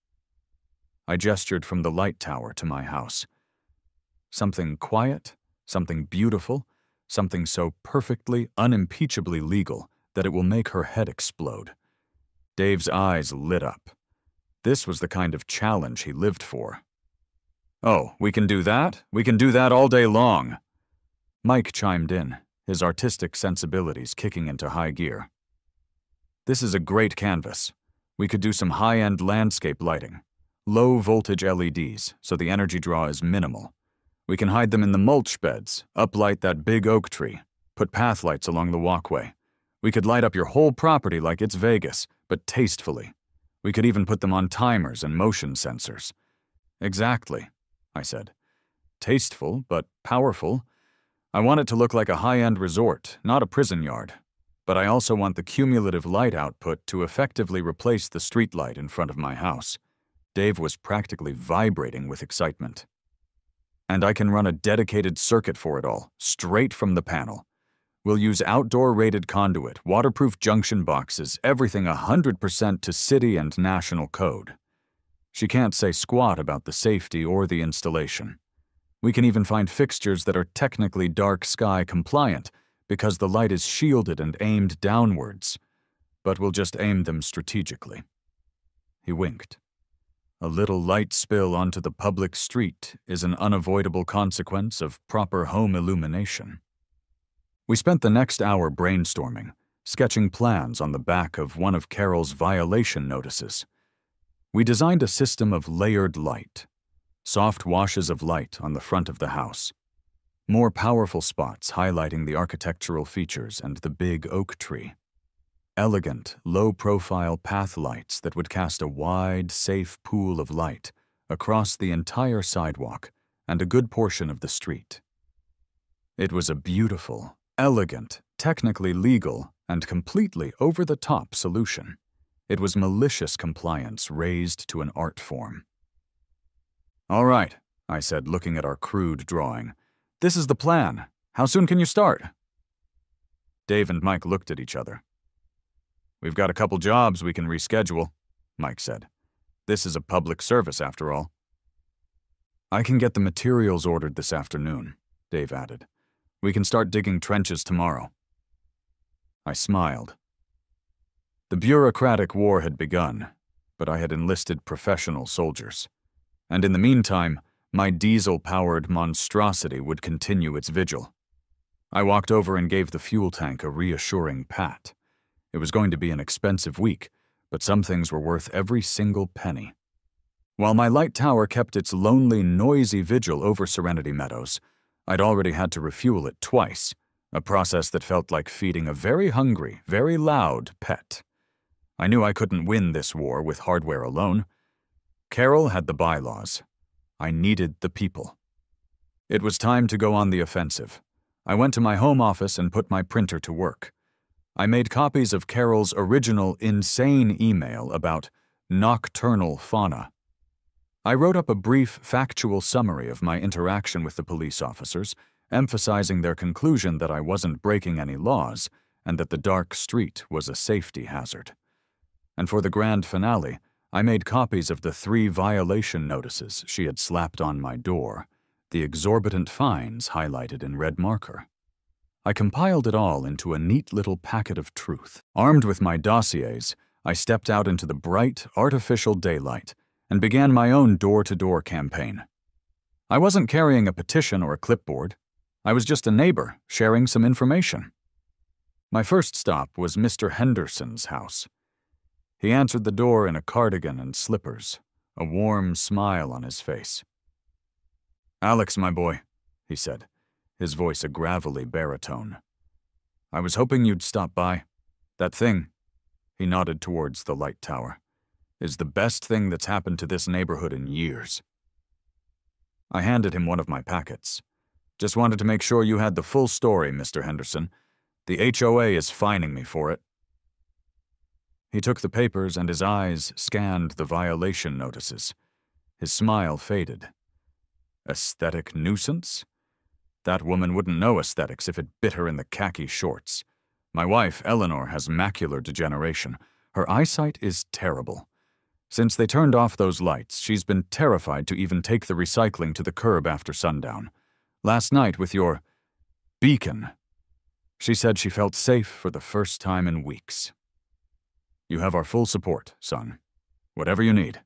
I gestured from the light tower to my house. Something quiet, something beautiful, something so perfectly, unimpeachably legal that it will make her head explode. Dave's eyes lit up. This was the kind of challenge he lived for. "Oh, we can do that? We can do that all day long." Mike chimed in, his artistic sensibilities kicking into high gear. "This is a great canvas. We could do some high-end landscape lighting. Low-voltage LEDs, so the energy draw is minimal. We can hide them in the mulch beds, uplight that big oak tree, put path lights along the walkway. We could light up your whole property like it's Vegas, but tastefully. We could even put them on timers and motion sensors." "Exactly," I said. "Tasteful, but powerful. I want it to look like a high-end resort, not a prison yard. But I also want the cumulative light output to effectively replace the streetlight in front of my house." Dave was practically vibrating with excitement. "And I can run a dedicated circuit for it all, straight from the panel. We'll use outdoor-rated conduit, waterproof junction boxes, everything 100% to city and national code." She can't say squat about the safety or the installation. We can even find fixtures that are technically dark sky compliant because the light is shielded and aimed downwards, but we'll just aim them strategically." He winked. "A little light spill onto the public street is an unavoidable consequence of proper home illumination." We spent the next hour brainstorming, sketching plans on the back of one of Carol's violation notices. We designed a system of layered light, soft washes of light on the front of the house, more powerful spots highlighting the architectural features and the big oak tree, elegant, low-profile path lights that would cast a wide, safe pool of light across the entire sidewalk and a good portion of the street. It was a beautiful, elegant, technically legal, and completely over-the-top solution. It was malicious compliance raised to an art form. "All right," I said, looking at our crude drawing. "This is the plan. How soon can you start?" Dave and Mike looked at each other. "We've got a couple jobs we can reschedule," Mike said. "This is a public service, after all." "I can get the materials ordered this afternoon," Dave added. "We can start digging trenches tomorrow." I smiled. The bureaucratic war had begun, but I had enlisted professional soldiers. And in the meantime, my diesel-powered monstrosity would continue its vigil. I walked over and gave the fuel tank a reassuring pat. It was going to be an expensive week, but some things were worth every single penny. While my light tower kept its lonely, noisy vigil over Serenity Meadows, I'd already had to refuel it twice, a process that felt like feeding a very hungry, very loud pet. I knew I couldn't win this war with hardware alone. Carol had the bylaws. I needed the people. It was time to go on the offensive. I went to my home office and put my printer to work. I made copies of Carol's original insane email about nocturnal fauna. I wrote up a brief, factual summary of my interaction with the police officers, emphasizing their conclusion that I wasn't breaking any laws and that the dark street was a safety hazard. And for the grand finale, I made copies of the 3 violation notices she had slapped on my door, the exorbitant fines highlighted in red marker. I compiled it all into a neat little packet of truth. Armed with my dossiers, I stepped out into the bright, artificial daylight and began my own door-to-door campaign. I wasn't carrying a petition or a clipboard. I was just a neighbor sharing some information. My first stop was Mr. Henderson's house. He answered the door in a cardigan and slippers, a warm smile on his face. "Alex, my boy," he said, his voice a gravelly baritone. "I was hoping you'd stop by. That thing," he nodded towards the light tower, "is the best thing that's happened to this neighborhood in years." I handed him one of my packets. "Just wanted to make sure you had the full story, Mr. Henderson. The HOA is fining me for it." He took the papers and his eyes scanned the violation notices. His smile faded. Aesthetic nuisance? That woman wouldn't know aesthetics if it bit her in the khaki shorts. My wife, Eleanor, has macular degeneration. Her eyesight is terrible. Since they turned off those lights, she's been terrified to even take the recycling to the curb after sundown. Last night with your beacon, she said she felt safe for the first time in weeks. You have our full support, son. Whatever you need.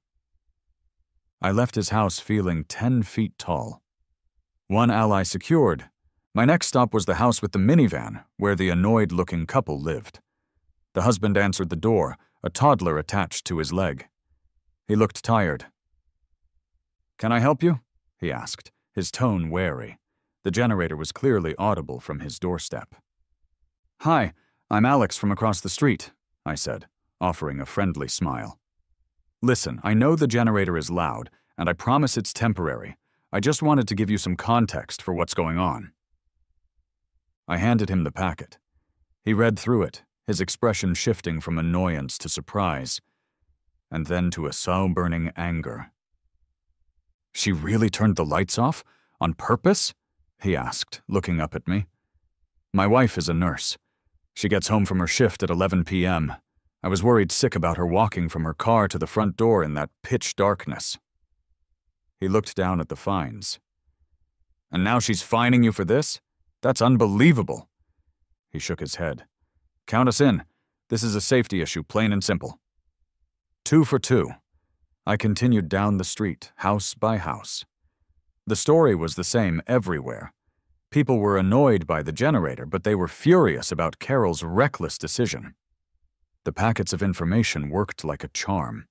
I left his house feeling 10 feet tall. One ally secured. My next stop was the house with the minivan, where the annoyed-looking couple lived. The husband answered the door, a toddler attached to his leg. He looked tired. "Can I help you?" he asked, his tone wary. The generator was clearly audible from his doorstep. "Hi, I'm Alex from across the street," I said, offering a friendly smile. "Listen, I know the generator is loud, and I promise it's temporary. I just wanted to give you some context for what's going on." I handed him the packet. He read through it, his expression shifting from annoyance to surprise, and then to a soul-burning anger. "She really turned the lights off? On purpose?" he asked, looking up at me. "My wife is a nurse. She gets home from her shift at 11 p.m. I was worried sick about her walking from her car to the front door in that pitch darkness." He looked down at the fines. And now she's fining you for this? That's unbelievable." He shook his head. "Count us in. This is a safety issue, plain and simple." 2 for 2. I continued down the street, house by house. The story was the same everywhere. People were annoyed by the generator, but they were furious about Carol's reckless decision. The packets of information worked like a charm.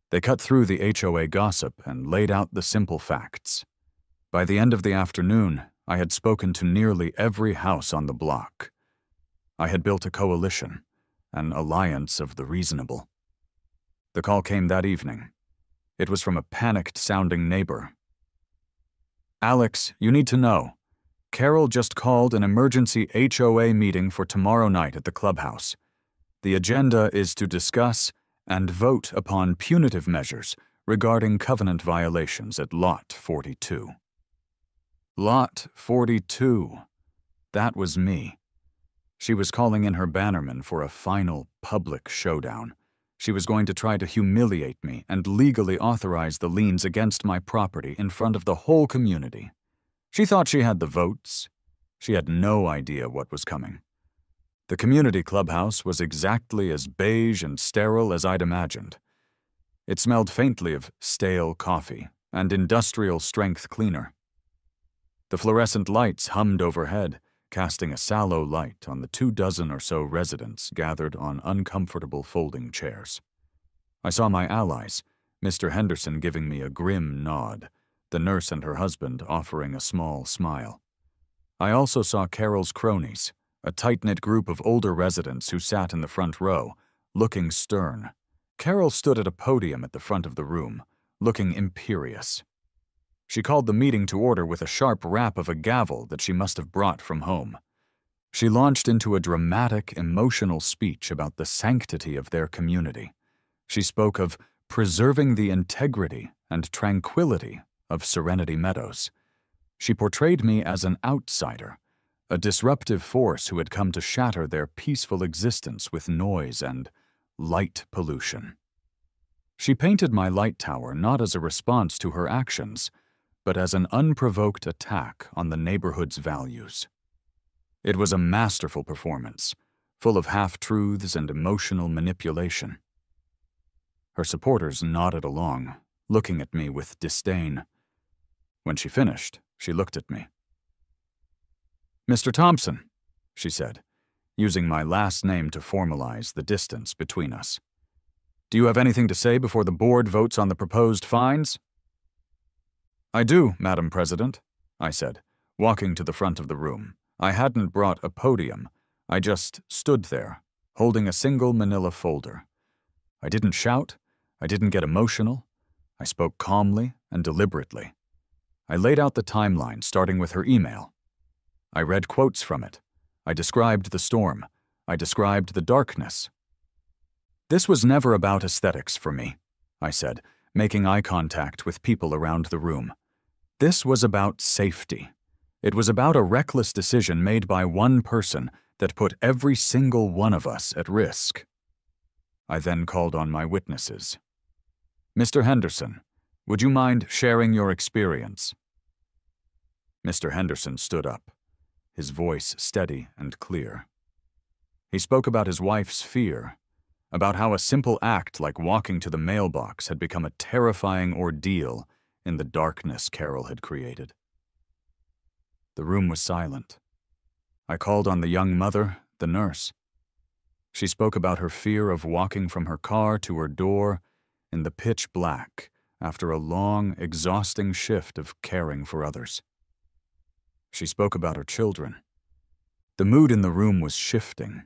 They cut through the HOA gossip and laid out the simple facts. By the end of the afternoon, I had spoken to nearly every house on the block. I had built a coalition, an alliance of the reasonable. The call came that evening. It was from a panicked-sounding neighbor. "Alex, you need to know. Carol just called an emergency HOA meeting for tomorrow night at the clubhouse. The agenda is to discuss and vote upon punitive measures regarding covenant violations at Lot 42. Lot 42. That was me. She was calling in her bannermen for a final, public showdown. She was going to try to humiliate me and legally authorize the liens against my property in front of the whole community. She thought she had the votes. She had no idea what was coming. The community clubhouse was exactly as beige and sterile as I'd imagined. It smelled faintly of stale coffee and industrial-strength cleaner. The fluorescent lights hummed overhead, casting a sallow light on the 24 or so residents gathered on uncomfortable folding chairs. I saw my allies, Mr. Henderson giving me a grim nod, the nurse and her husband offering a small smile. I also saw Carol's cronies, a tight-knit group of older residents who sat in the front row, looking stern. Carol stood at a podium at the front of the room, looking imperious. She called the meeting to order with a sharp rap of a gavel that she must have brought from home. She launched into a dramatic, emotional speech about the sanctity of their community. She spoke of preserving the integrity and tranquility of Serenity Meadows. She portrayed me as an outsider, a disruptive force who had come to shatter their peaceful existence with noise and light pollution. She painted my light tower not as a response to her actions, but as an unprovoked attack on the neighborhood's values. It was a masterful performance, full of half-truths and emotional manipulation. Her supporters nodded along, looking at me with disdain. When she finished, she looked at me. "Mr. Thompson," she said, using my last name to formalize the distance between us. "Do you have anything to say before the board votes on the proposed fines?" "I do, Madam President," I said, walking to the front of the room. I hadn't brought a podium. I just stood there, holding a single manila folder. I didn't shout. I didn't get emotional. I spoke calmly and deliberately. I laid out the timeline, starting with her email. I read quotes from it. I described the storm. I described the darkness. "This was never about aesthetics for me," I said, making eye contact with people around the room. "This was about safety. It was about a reckless decision made by one person that put every single one of us at risk." I then called on my witnesses. "Mr. Henderson, would you mind sharing your experience?" Mr. Henderson stood up, his voice steady and clear. He spoke about his wife's fear, about how a simple act like walking to the mailbox had become a terrifying ordeal in the darkness Carol had created. The room was silent. I called on the young mother, the nurse. She spoke about her fear of walking from her car to her door in the pitch black after a long, exhausting shift of caring for others. She spoke about her children. The mood in the room was shifting.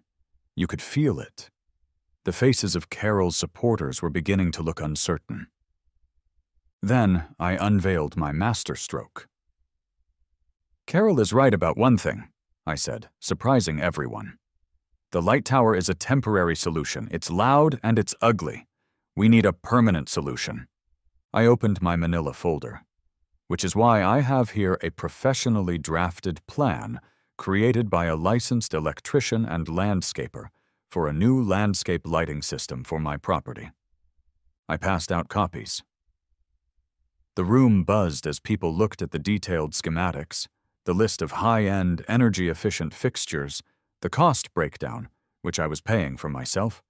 You could feel it. The faces of Carol's supporters were beginning to look uncertain. Then I unveiled my masterstroke. "Carol is right about one thing," I said, surprising everyone. "The light tower is a temporary solution. It's loud and it's ugly. We need a permanent solution." I opened my manila folder, which is why I have here a professionally drafted plan created by a licensed electrician and landscaper for a new landscape lighting system for my property. I passed out copies. The room buzzed as people looked at the detailed schematics, the list of high-end, energy-efficient fixtures, the cost breakdown, which I was paying for myself,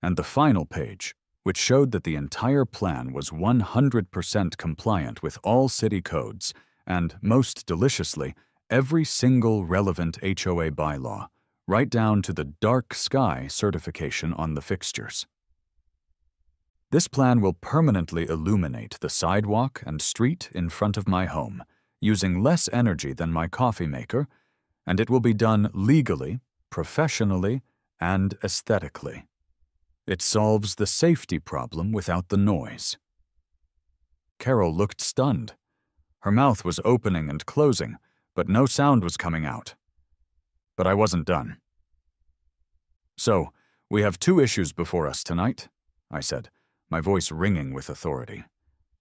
and the final page, which showed that the entire plan was 100% compliant with all city codes and, most deliciously, every single relevant HOA bylaw, right down to the dark sky certification on the fixtures. This plan will permanently illuminate the sidewalk and street in front of my home, using less energy than my coffee maker, and it will be done legally, professionally, and aesthetically. It solves the safety problem without the noise. Carol looked stunned. Her mouth was opening and closing, but no sound was coming out. But I wasn't done. "So, we have 2 issues before us tonight," I said, my voice ringing with authority.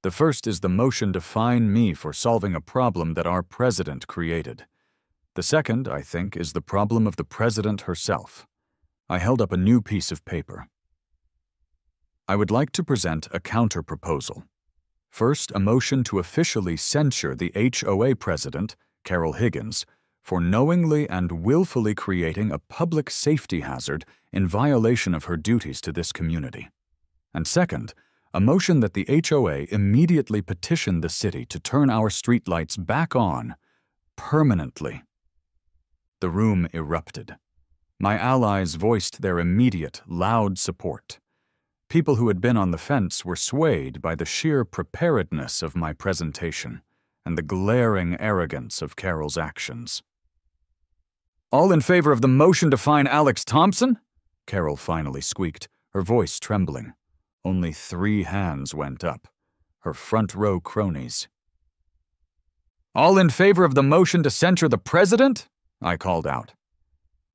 "The first is the motion to fine me for solving a problem that our president created. The second, I think, is the problem of the president herself." I held up a new piece of paper. "I would like to present a counter-proposal. First, a motion to officially censure the HOA president, Carol Higgins, for knowingly and willfully creating a public safety hazard in violation of her duties to this community. And second, a motion that the HOA immediately petition the city to turn our streetlights back on, permanently." The room erupted. My allies voiced their immediate, loud support. People who had been on the fence were swayed by the sheer preparedness of my presentation and the glaring arrogance of Carol's actions. "All in favor of the motion to fine Alex Thompson?" Carol finally squeaked, her voice trembling. Only 3 hands went up, her front row cronies. "All in favor of the motion to censure the president?" I called out.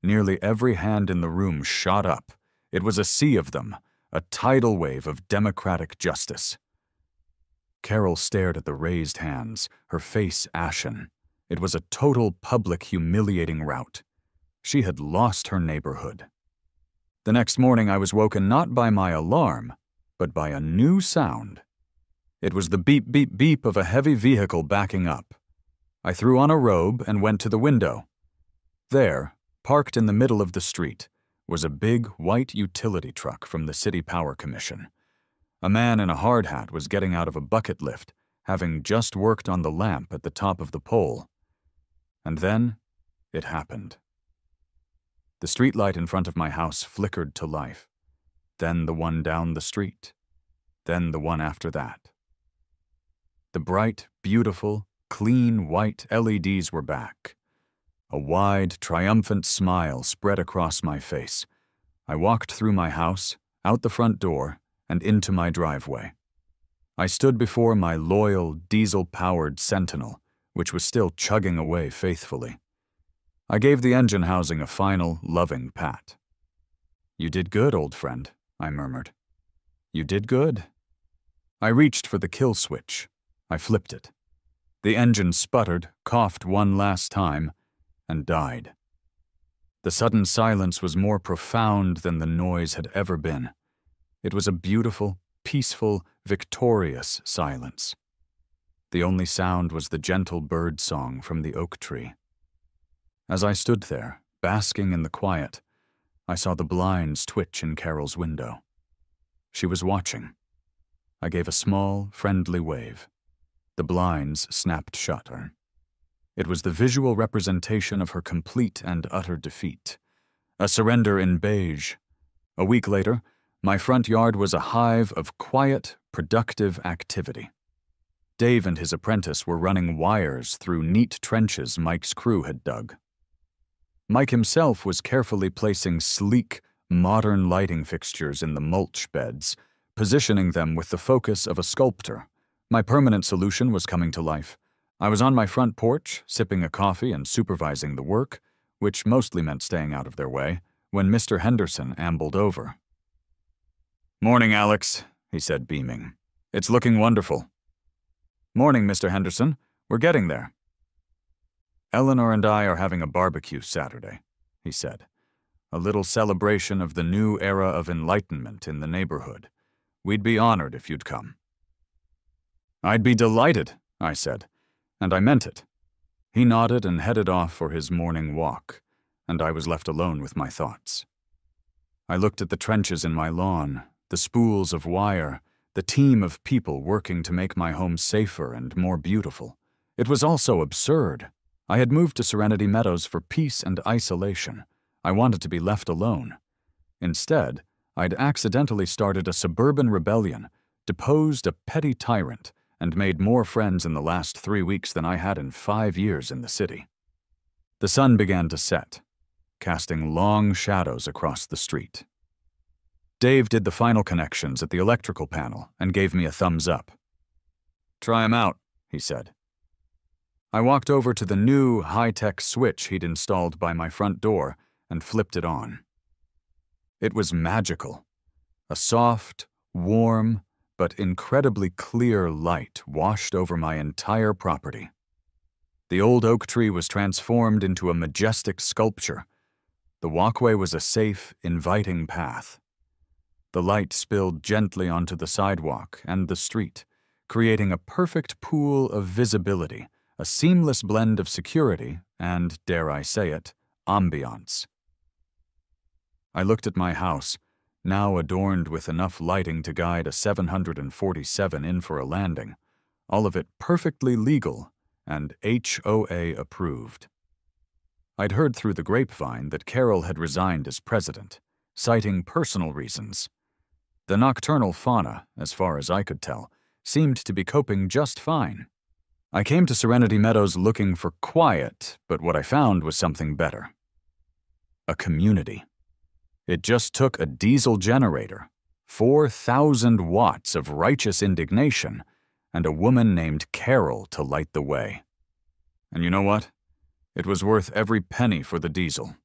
Nearly every hand in the room shot up. It was a sea of them, a tidal wave of democratic justice. Carol stared at the raised hands, her face ashen. It was a total public humiliating rout. She had lost her neighborhood. The next morning I was woken not by my alarm, but by a new sound. It was the beep, beep, beep of a heavy vehicle backing up. I threw on a robe and went to the window. There, parked in the middle of the street, was a big white utility truck from the City Power Commission. A man in a hard hat was getting out of a bucket lift, having just worked on the lamp at the top of the pole. And then, it happened. The streetlight in front of my house flickered to life. Then the one down the street. Then the one after that. The bright, beautiful, clean white LEDs were back. A wide, triumphant smile spread across my face. I walked through my house, out the front door, and into my driveway. I stood before my loyal, diesel-powered Sentinel, which was still chugging away faithfully. I gave the engine housing a final, loving pat. "You did good, old friend," I murmured. "You did good." I reached for the kill switch. I flipped it. The engine sputtered, coughed one last time, and died. The sudden silence was more profound than the noise had ever been. It was a beautiful, peaceful, victorious silence. The only sound was the gentle bird song from the oak tree. As I stood there, basking in the quiet, I saw the blinds twitch in Carol's window. She was watching. I gave a small, friendly wave. The blinds snapped shut. It was the visual representation of her complete and utter defeat. A surrender in beige. A week later, my front yard was a hive of quiet, productive activity. Dave and his apprentice were running wires through neat trenches Mike's crew had dug. Mike himself was carefully placing sleek, modern lighting fixtures in the mulch beds, positioning them with the focus of a sculptor. My permanent solution was coming to life. I was on my front porch, sipping a coffee and supervising the work, which mostly meant staying out of their way, when Mr. Henderson ambled over. "Morning, Alex," he said, beaming. "It's looking wonderful." "Morning, Mr. Henderson. We're getting there." "Eleanor and I are having a barbecue Saturday," he said. "A little celebration of the new era of enlightenment in the neighborhood. We'd be honored if you'd come." "I'd be delighted," I said, and I meant it. He nodded and headed off for his morning walk, and I was left alone with my thoughts. I looked at the trenches in my lawn, the spools of wire, the team of people working to make my home safer and more beautiful. It was all so absurd. I had moved to Serenity Meadows for peace and isolation. I wanted to be left alone. Instead, I'd accidentally started a suburban rebellion, deposed a petty tyrant, and made more friends in the last 3 weeks than I had in 5 years in the city. The sun began to set, casting long shadows across the street. Dave did the final connections at the electrical panel and gave me a thumbs up. "Try 'em out," he said. I walked over to the new, high-tech switch he'd installed by my front door and flipped it on. It was magical. A soft, warm, but incredibly clear light washed over my entire property. The old oak tree was transformed into a majestic sculpture. The walkway was a safe, inviting path. The light spilled gently onto the sidewalk and the street, creating a perfect pool of visibility, a seamless blend of security and, dare I say it, ambiance. I looked at my house, now adorned with enough lighting to guide a 747 in for a landing, all of it perfectly legal and HOA approved. I'd heard through the grapevine that Carol had resigned as president, citing personal reasons. The nocturnal fauna, as far as I could tell, seemed to be coping just fine. I came to Serenity Meadows looking for quiet, but what I found was something better. A community. It just took a diesel generator, 4,000 watts of righteous indignation, and a woman named Carol to light the way. And you know what? It was worth every penny for the diesel.